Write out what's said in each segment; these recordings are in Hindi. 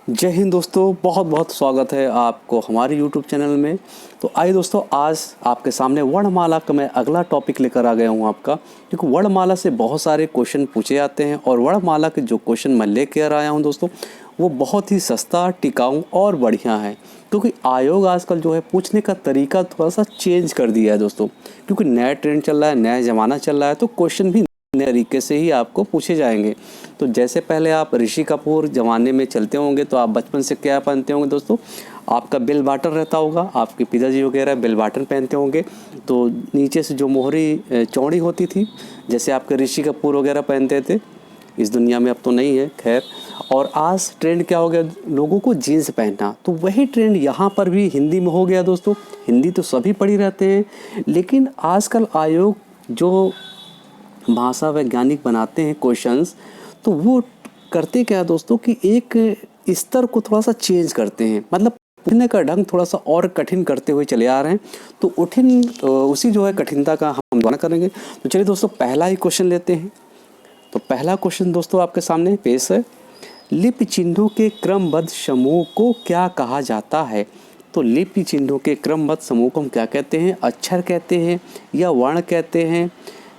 जय हिंद दोस्तों, बहुत बहुत स्वागत है आपको हमारे YouTube चैनल में। तो आइए दोस्तों, आज आपके सामने वर्णमाला का मैं अगला टॉपिक लेकर आ गया हूँ आपका, क्योंकि वर्णमाला से बहुत सारे क्वेश्चन पूछे जाते हैं और वर्णमाला के जो क्वेश्चन मैं लेकर आया हूँ दोस्तों, वो बहुत ही सस्ता, टिकाऊ और बढ़िया है। क्योंकि आयोग आजकल जो है पूछने का तरीका थोड़ा सा चेंज कर दिया है दोस्तों, क्योंकि नया ट्रेंड चल रहा है, नया ज़माना चल रहा है, तो क्वेश्चन भी नए तरीके से ही आपको पूछे जाएंगे। तो जैसे पहले आप ऋषि कपूर ज़माने में चलते होंगे तो आप बचपन से क्या पहनते होंगे दोस्तों, आपका बेल बॉटम रहता होगा, आपके पिताजी वगैरह बेल बॉटम पहनते होंगे, तो नीचे से जो मोहरी चौड़ी होती थी, जैसे आपके ऋषि कपूर वगैरह पहनते थे। इस दुनिया में अब तो नहीं है, खैर। और आज ट्रेंड क्या हो गया, लोगों को जीन्स पहनना, तो वही ट्रेंड यहाँ पर भी हिंदी में हो गया दोस्तों। हिंदी तो सभी पढ़ी रहते हैं, लेकिन आजकल आयोग जो भाषा वैज्ञानिक बनाते हैं क्वेश्चंस, तो वो करते क्या है दोस्तों कि एक स्तर को थोड़ा सा चेंज करते हैं, मतलब पूछने का ढंग थोड़ा सा और कठिन करते हुए चले आ रहे हैं। तो उसी जो है कठिनता का हम दोबारा करेंगे। तो चलिए दोस्तों, पहला ही क्वेश्चन लेते हैं। तो पहला क्वेश्चन दोस्तों आपके सामने पेश है, लिपि चिन्हों के क्रमबद्ध समूह को क्या कहा जाता है? तो लिपि चिन्हों के क्रमबद्ध समूह को हम क्या कहते हैं? अक्षर कहते हैं, या वर्ण कहते हैं,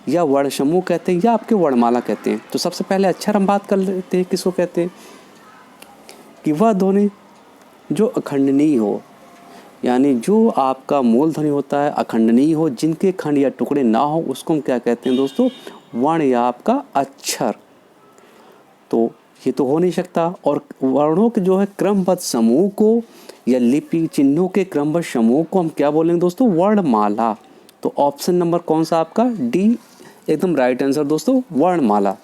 या वर्ण समूह कहते हैं, या आपके वर्णमाला कहते हैं। तो सबसे पहले अक्षर हम बात कर लेते हैं, किसको कहते हैं? कि वह ध्वनि जो अखंडनीय हो, यानी जो आपका मूल ध्वनि होता है अखंडनीय हो, जिनके खंड या टुकड़े ना हो, उसको हम क्या कहते हैं दोस्तों? वर्ण या आपका अक्षर। तो ये तो हो नहीं सकता। और वर्णों के जो है क्रमबद्ध समूह को या लिपि चिन्हों के क्रमबद्ध समूह को हम क्या बोलेंगे दोस्तों? वर्णमाला। तो ऑप्शन नंबर कौन सा आपका? डी एकदम राइट आंसर दोस्तों, वर्णमाला।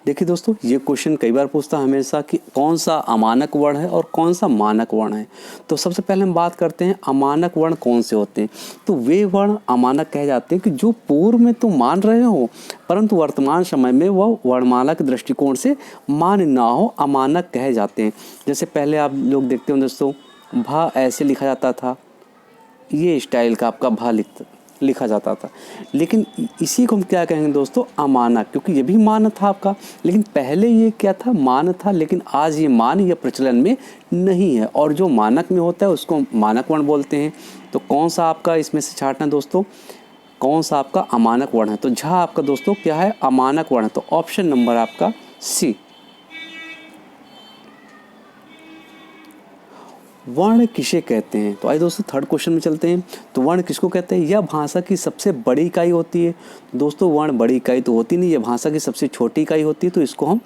देखिए दोस्तों, ये क्वेश्चन कई बार पूछता है हमेशा कि कौन सा अमानक वर्ण है और कौन सा मानक वर्ण है। तो सबसे पहले हम बात करते हैं अमानक वर्ण कौन से होते हैं। तो वे वर्ण अमानक कहे जाते हैं कि जो पूर्व में तो मान रहे हो, परंतु वर्तमान समय में वह वर्णमाला के दृष्टिकोण से मान ना हो, अमानक कहे जाते हैं। जैसे पहले आप लोग देखते हो दोस्तों, भा ऐसे लिखा जाता था, ये स्टाइल का आपका भा लिखा जाता था, लेकिन इसी को हम क्या कहेंगे दोस्तों? अमानक, क्योंकि ये भी मान था आपका, लेकिन पहले ये क्या था? मान था, लेकिन आज ये मान या प्रचलन में नहीं है, और जो मानक में होता है उसको मानक वर्ण बोलते हैं। तो कौन सा आपका इसमें से छांटना दोस्तों? कौन सा आपका अमानक वर्ण है? तो झा आपका दोस्तों क्या है? अमानक वर्ण है। तो ऑप्शन नंबर आपका सी। वर्ण किसे कहते हैं? तो आइए दोस्तों थर्ड क्वेश्चन में चलते हैं। तो वर्ण किसको कहते हैं? यह भाषा की सबसे बड़ी इकाई होती है। दोस्तों वर्ण बड़ी इकाई तो होती नहीं, यह भाषा की सबसे छोटी इकाई होती है, तो इसको हम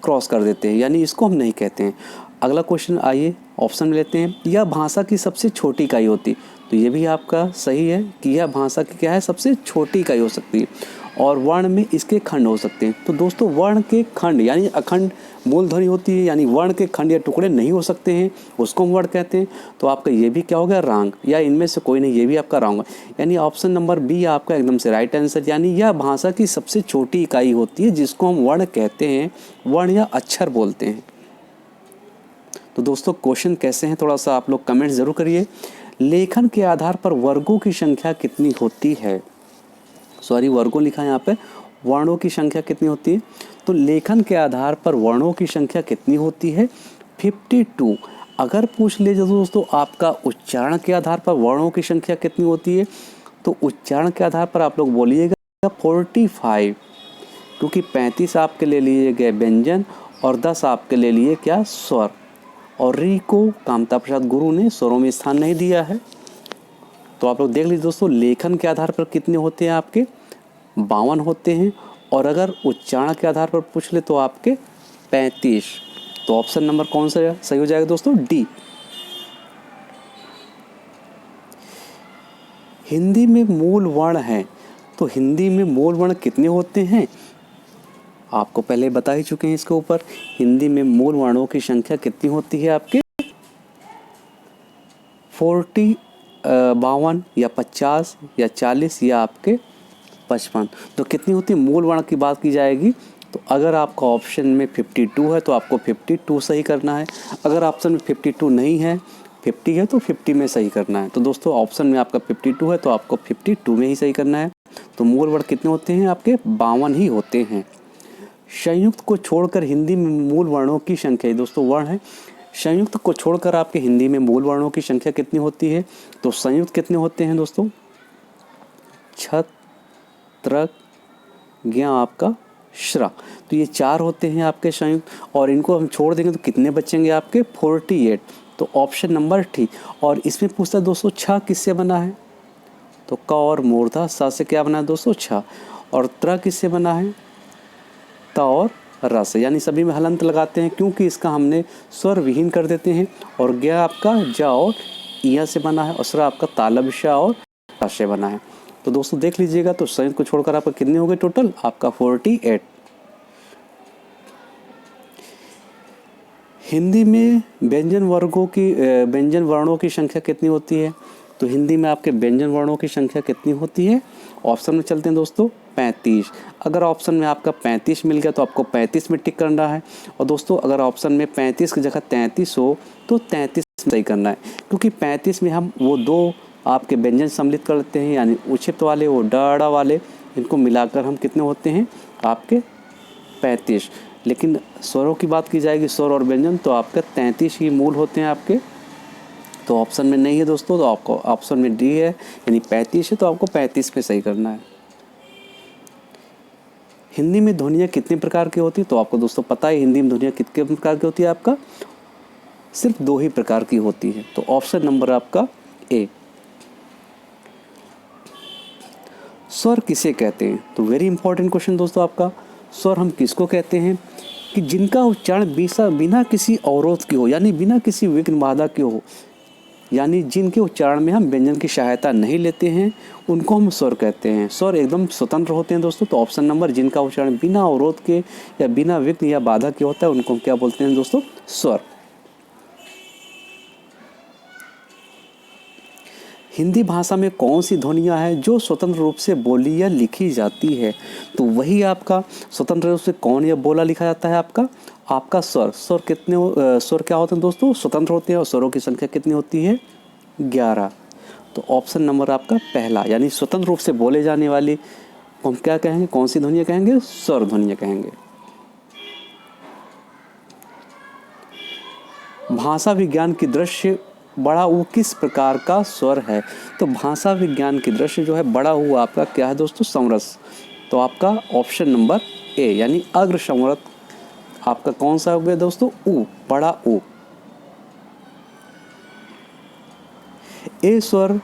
क्रॉस कर देते हैं, यानी इसको हम नहीं कहते हैं। अगला क्वेश्चन आइए ऑप्शन में लेते हैं, यह भाषा की सबसे छोटी इकाई होती है। तो ये भी आपका सही है कि यह भाषा की क्या है? सबसे छोटी इकाई हो सकती है। और वर्ण में इसके खंड हो सकते हैं। तो दोस्तों वर्ण के खंड यानी अखंड मूल ध्वनि होती है, यानी वर्ण के खंड या टुकड़े नहीं हो सकते हैं, उसको हम वर्ण कहते हैं। तो आपका ये भी क्या हो गया? रॉन्ग, या इनमें से कोई नहीं, ये भी आपका रॉन्ग है। यानी ऑप्शन नंबर बी आपका एकदम से राइट आंसर, यानी यह भाषा की सबसे छोटी इकाई होती है, जिसको हम वर्ण कहते हैं, वर्ण या अक्षर बोलते हैं। तो दोस्तों क्वेश्चन कैसे हैं, थोड़ा सा आप लोग कमेंट जरूर करिए। लेखन के आधार पर वर्गों की संख्या कितनी होती है? सॉरी, वर्गों लिखा है यहाँ पे, वर्णों की संख्या कितनी होती है? तो लेखन के आधार पर वर्णों की संख्या कितनी होती है? 52। अगर पूछ ले दोस्तों आपका उच्चारण के आधार पर वर्णों की संख्या कितनी होती है, तो उच्चारण के आधार पर आप लोग बोलिएगा 45, क्योंकि 35 आपके ले लिए गए व्यंजन और 10 आपके ले लिए क्या? स्वर। और री को कामता प्रसाद गुरु ने स्वरों में स्थान नहीं दिया है। तो आप लोग देख लीजिए दोस्तों, लेखन के आधार पर कितने होते हैं आपके? 52 होते हैं। और अगर उच्चारण के आधार पर पूछ ले तो आपके 35। तो ऑप्शन नंबर कौन सा सही हो जाएगा दोस्तों? डी। हिंदी में मूल वर्ण है, तो हिंदी में मूल वर्ण कितने होते हैं? आपको पहले बता ही चुके हैं इसके ऊपर। हिंदी में मूल वर्णों की संख्या कितनी होती है आपके? 52 या 50 या 40 या आपके 55। तो कितनी होती है मूल वर्ण की बात की जाएगी? तो अगर आपका ऑप्शन में 52 है तो आपको 52 सही करना है। अगर ऑप्शन में 52 नहीं है, 50 है, तो 50 में सही करना है। तो दोस्तों ऑप्शन में आपका 52 है तो आपको 52 में ही सही करना है। तो मूल वर्ण कितने होते हैं आपके? 52 ही होते हैं। संयुक्त को छोड़कर हिंदी में मूल वर्णों की संख्या, दोस्तों वर्ण है, संयुक्त को छोड़कर आपके हिंदी में मूल वर्णों की संख्या कितनी होती है? तो संयुक्त कितने होते हैं दोस्तों? छत, त्रक, ज्ञ आपका, श्रा। तो ये 4 होते हैं आपके संयुक्त, और इनको हम छोड़ देंगे तो कितने बचेंगे आपके? 48। तो ऑप्शन नंबर ठीक। और इसमें पूछता है दोस्तों छ किससे बना है? तो क और मूर्धा, सा से क्या बना है दोस्तों? छ। और त्र किससे बना है? त और र से, यानी सभी में हलंत लगाते हैं क्योंकि इसका हमने स्वर विहीन कर देते हैं। और ज्ञ आपका ज और इया से बना है, और श्रा आपका तालब शा और टा से बना है। तो दोस्तों देख लीजिएगा, तो संयुक्त को छोड़कर आपका कितने हो गए टोटल? आपका 48। हिंदी में व्यंजन वर्णों की संख्या कितनी होती है? तो हिंदी में आपके व्यंजन वर्णों की संख्या कितनी होती है? ऑप्शन में चलते हैं दोस्तों, 35। अगर ऑप्शन में आपका 35 मिल गया तो आपको 35 में टिक करना है। और दोस्तों अगर ऑप्शन में 35 की जगह 33 हो तो 33 में सही करना है, क्योंकि 35 में हम वो 2 आपके व्यंजन सम्मिलित कर लेते हैं, यानी उच्छित वाले, वो डा वाले, इनको मिलाकर हम कितने होते हैं आपके? 35। लेकिन स्वरों की बात की जाएगी, स्वर और व्यंजन, तो आपके 33 ही मूल होते हैं आपके। तो ऑप्शन में नहीं है दोस्तों, तो आपको ऑप्शन में डी है, यानी 35 है, तो आपको 35 पे सही करना है। हिंदी में ध्वनियाँ कितने प्रकार की होती है? तो आपको दोस्तों पता है हिंदी में ध्वनियाँ कितने प्रकार की होती है? आपका सिर्फ 2 ही प्रकार की होती है। तो ऑप्शन नंबर आपका ए। स्वर किसे कहते हैं? तो वेरी इंपॉर्टेंट क्वेश्चन दोस्तों आपका। स्वर हम किसको कहते हैं? कि जिनका उच्चारण बिना किसी अवरोध के हो, यानी बिना किसी विघ्न बाधा के हो, यानी जिनके उच्चारण में हम व्यंजन की सहायता नहीं लेते हैं, उनको हम स्वर कहते हैं। स्वर एकदम स्वतंत्र होते हैं दोस्तों। तो ऑप्शन नंबर, जिनका उच्चारण बिना अवरोध के या बिना विघ्न या बाधा के होता है, उनको हम क्या बोलते हैं दोस्तों? स्वर। हिंदी भाषा में कौन सी ध्वनियाँ हैं जो स्वतंत्र रूप से बोली या लिखी जाती है? तो वही आपका स्वतंत्र रूप से कौन या बोला लिखा जाता है? आपका स्वर। स्वर क्या होते हैं दोस्तों? स्वतंत्र होते हैं। और स्वरों की संख्या कितनी होती है? 11। तो ऑप्शन नंबर आपका पहला, यानी स्वतंत्र रूप से बोले जाने वाली को हम क्या कहेंगे? कौन सी ध्वनियाँ कहेंगे? स्वर ध्वनियाँ कहेंगे। भाषा विज्ञान की दृश्य बड़ा ऊ किस प्रकार का स्वर है? तो भाषा विज्ञान की दृश्य जो है बड़ा ऊ आपका क्या है दोस्तों? समरस। तो आपका ऑप्शन नंबर ए, यानी अग्र समरथ आपका कौन सा हो गया दोस्तों? ऊ, बड़ा ऊ। ए स्वर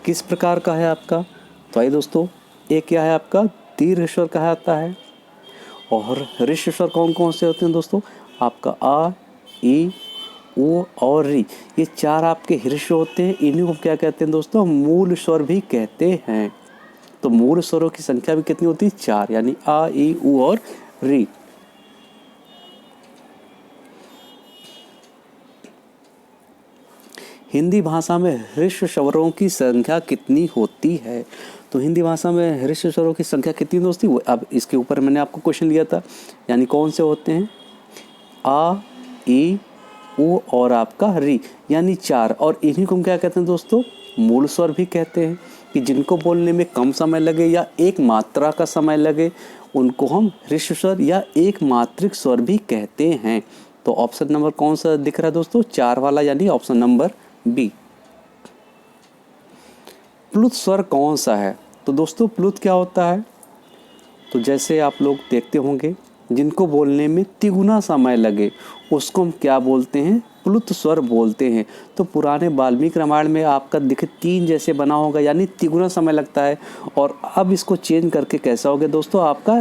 किस प्रकार का है आपका? तो आइए दोस्तों, ए क्या है आपका? दीर्घ स्वर कहा जाता है। और ऋष्य स्वर कौन कौन से होते हैं दोस्तों? आपका आ, ई, ऊ और री, ये 4 आपके ह्रस्व होते हैं। इन्हीं को क्या कहते हैं दोस्तों? मूल स्वर भी कहते हैं। तो मूल स्वरों की संख्या भी कितनी होती है? 4, यानी आ, ई, ऊ और री। हिंदी भाषा में ह्रस्व स्वरों की संख्या कितनी होती है? तो हिंदी भाषा में ह्रस्व स्वरों की संख्या कितनी दोस्ती? अब इसके ऊपर मैंने आपको क्वेश्चन लिया था, यानी कौन से होते हैं? आ, ई, ऊ और आपका री, यानी 4। और इन्हीं को हम क्या कहते हैं दोस्तों? मूल स्वर भी कहते हैं। कि जिनको बोलने में कम समय लगे या एक मात्रा का समय लगे, उनको हम ह्रस्व स्वर या एक मात्रिक स्वर भी कहते हैं। तो ऑप्शन नंबर कौन सा दिख रहा है दोस्तों? 4 वाला, यानी ऑप्शन नंबर बी। प्लुत स्वर कौन सा है? तो दोस्तों प्लुत क्या होता है? तो जैसे आप लोग देखते होंगे, जिनको बोलने में तिगुना समय लगे उसको हम क्या बोलते हैं? प्लुत स्वर बोलते हैं। तो पुराने वाल्मीकि रामायण में आपका दिखे 3 जैसे बना होगा, यानी तिगुना समय लगता है। और अब इसको चेंज करके कैसा हो गया दोस्तों? आपका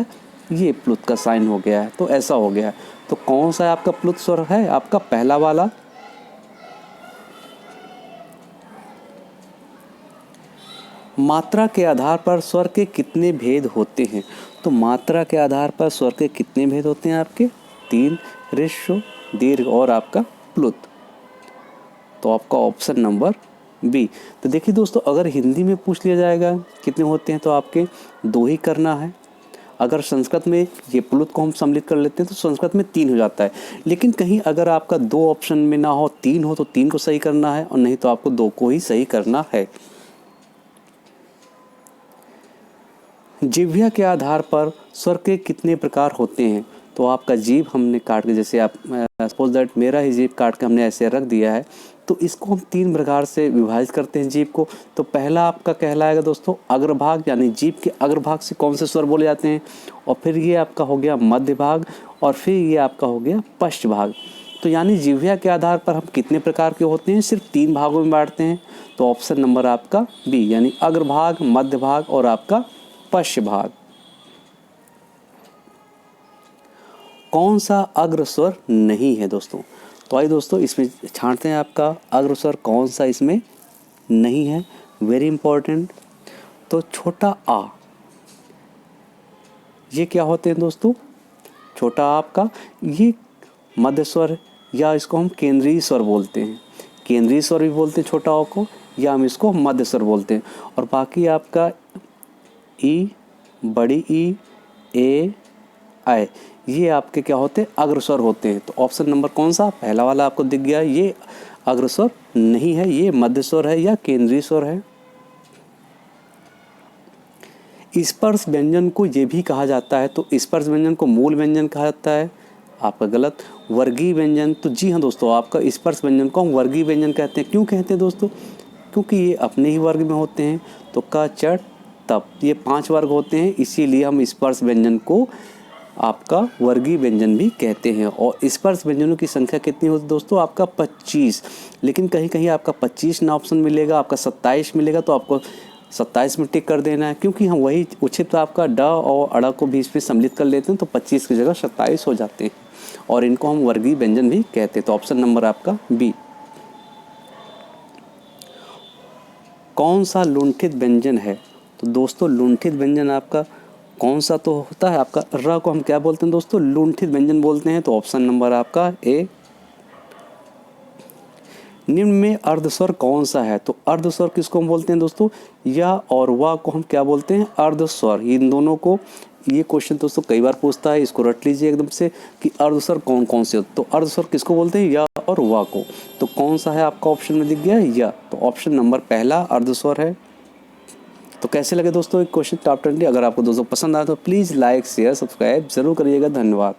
ये प्लुत का साइन हो गया है, तो ऐसा हो गया है। तो कौन सा है आपका प्लुत स्वर? है आपका पहला वाला। मात्रा के आधार पर स्वर के कितने भेद होते हैं? तो मात्रा के आधार पर स्वर के कितने भेद होते हैं आपके? 3, ह्रस्व, दीर्घ और आपका प्लुत। तो आपका ऑप्शन नंबर बी। तो देखिए दोस्तों, अगर हिंदी में पूछ लिया जाएगा कितने होते हैं, तो आपके 2 ही करना है। अगर संस्कृत में ये प्लुत को हम सम्मिलित कर लेते हैं तो संस्कृत में 3 हो जाता है। लेकिन कहीं अगर आपका 2 ऑप्शन में ना हो, 3 हो, तो 3 को सही करना है, और नहीं तो आपको 2 को ही सही करना है। जिह्वा के आधार पर स्वर के कितने प्रकार होते हैं? तो आपका जीभ हमने काट के, जैसे आप सपोज दैट मेरा ही जीभ काट के हमने ऐसे रख दिया है, तो इसको हम 3 प्रकार से विभाजित करते हैं जीभ को। तो पहला आपका कहलाएगा दोस्तों अग्रभाग, यानी जीभ के अग्रभाग से कौन से स्वर बोले जाते हैं, और फिर ये आपका हो गया मध्य भाग, और फिर ये आपका हो गया पश्च भाग। तो यानी जिह्वा के आधार पर हम कितने प्रकार के होते हैं, सिर्फ 3 भागों में बांटते हैं। तो ऑप्शन नंबर आपका बी, यानी अग्रभाग, मध्य भाग और आपका पश्च भाग। कौन सा अग्र स्वर नहीं है दोस्तों? तो आइए दोस्तों इसमें छांटते हैं आपका अग्र स्वर कौन सा इसमें नहीं है, वेरी इंपॉर्टेंट। तो छोटा आ, ये क्या होते हैं दोस्तों? छोटा आ आपका ये मध्य स्वर, या इसको हम केंद्रीय स्वर बोलते हैं, केंद्रीय स्वर भी बोलते हैं छोटा आ को, या हम इसको मध्य स्वर बोलते हैं। और बाकी आपका ई, बड़ी ई, ए, आय, ये आपके क्या होते हैं? अग्र स्वर होते हैं। तो ऑप्शन नंबर कौन सा? पहला वाला आपको दिख गया, ये अग्र स्वर नहीं है, ये मध्य स्वर है या केंद्रीय स्वर है। स्पर्श व्यंजन को ये भी कहा जाता है, तो स्पर्श व्यंजन को मूल व्यंजन कहा जाता है, आपका गलत। वर्गीय व्यंजन, तो जी हाँ दोस्तों, आपका स्पर्श व्यंजन को हम वर्गीय व्यंजन कहते हैं। क्यों कहते हैं दोस्तों? क्योंकि ये अपने ही वर्ग में होते हैं। तो क, च, तप, ये 5 वर्ग होते हैं, इसीलिए हम स्पर्श व्यंजन को आपका वर्गीय व्यंजन भी कहते हैं। और स्पर्श व्यंजनों की संख्या कितनी होती है दोस्तों? आपका 25। लेकिन कहीं कहीं आपका 25 ना ऑप्शन मिलेगा, आपका 27 मिलेगा, तो आपको 27 में टिक कर देना है, क्योंकि हम वही उचित आपका ड और अड़ को भी इसमें सम्मिलित कर लेते हैं, तो 25 की जगह 27 हो जाते हैं, और इनको हम वर्गीय व्यंजन भी कहते हैं। तो ऑप्शन नंबर आपका बी। कौन सा लुंठित व्यंजन है? तो दोस्तों लुंठित व्यंजन आपका कौन सा तो होता है? आपका र को हम क्या बोलते हैं दोस्तों? लुंठित व्यंजन बोलते हैं। तो ऑप्शन नंबर आपका ए। निम्न में अर्धस्वर कौन सा है? तो अर्धस्वर किसको हम बोलते हैं दोस्तों? या और वा को हम क्या बोलते हैं? अर्धस्वर। इन दोनों को, ये क्वेश्चन दोस्तों कई बार पूछता है, इसको रट लीजिए एकदम से कि अर्धस्वर कौन कौन से होते। तो अर्धस्वर किसको बोलते हैं? या और वा को। तो कौन सा है आपका ऑप्शन में दिख गया? या। तो ऑप्शन नंबर पहला अर्धस्वर है। तो कैसे लगे दोस्तों एक क्वेश्चन टॉप 20? अगर आपको दोस्तों पसंद आया तो प्लीज़ लाइक, शेयर, सब्सक्राइब जरूर करिएगा। धन्यवाद।